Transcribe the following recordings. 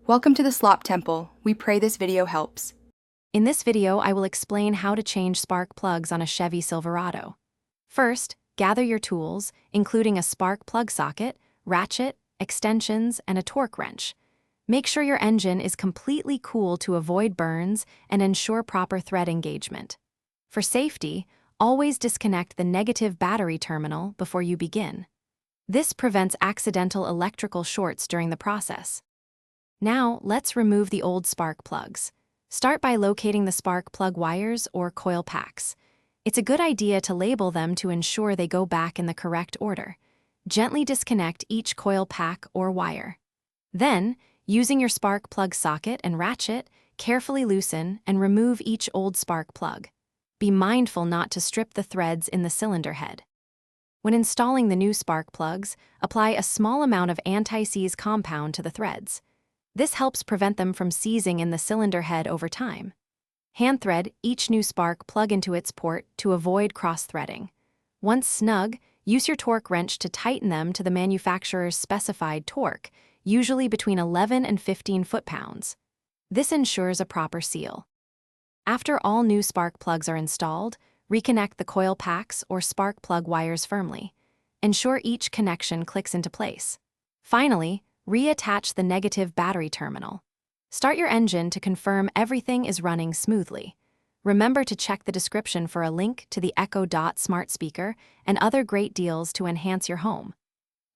Welcome to the Slop Temple. We pray this video helps. In this video, I will explain how to change spark plugs on a Chevy Silverado. First, gather your tools, including a spark plug socket, ratchet, extensions, and a torque wrench. Make sure your engine is completely cool to avoid burns and ensure proper thread engagement. For safety, always disconnect the negative battery terminal before you begin. This prevents accidental electrical shorts during the process. Now, let's remove the old spark plugs. Start by locating the spark plug wires or coil packs. It's a good idea to label them to ensure they go back in the correct order. Gently disconnect each coil pack or wire. Then, using your spark plug socket and ratchet, carefully loosen and remove each old spark plug. Be mindful not to strip the threads in the cylinder head. When installing the new spark plugs, apply a small amount of anti-seize compound to the threads. This helps prevent them from seizing in the cylinder head over time. Hand thread each new spark plug into its port to avoid cross-threading. Once snug, use your torque wrench to tighten them to the manufacturer's specified torque, usually between 11 and 15 foot-pounds. This ensures a proper seal. After all new spark plugs are installed, reconnect the coil packs or spark plug wires firmly. Ensure each connection clicks into place. Finally, reattach the negative battery terminal. Start your engine to confirm everything is running smoothly. Remember to check the description for a link to the Echo Dot smart speaker and other great deals to enhance your home.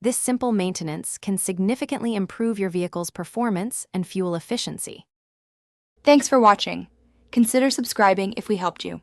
This simple maintenance can significantly improve your vehicle's performance and fuel efficiency. Thanks for watching. Consider subscribing if we helped you.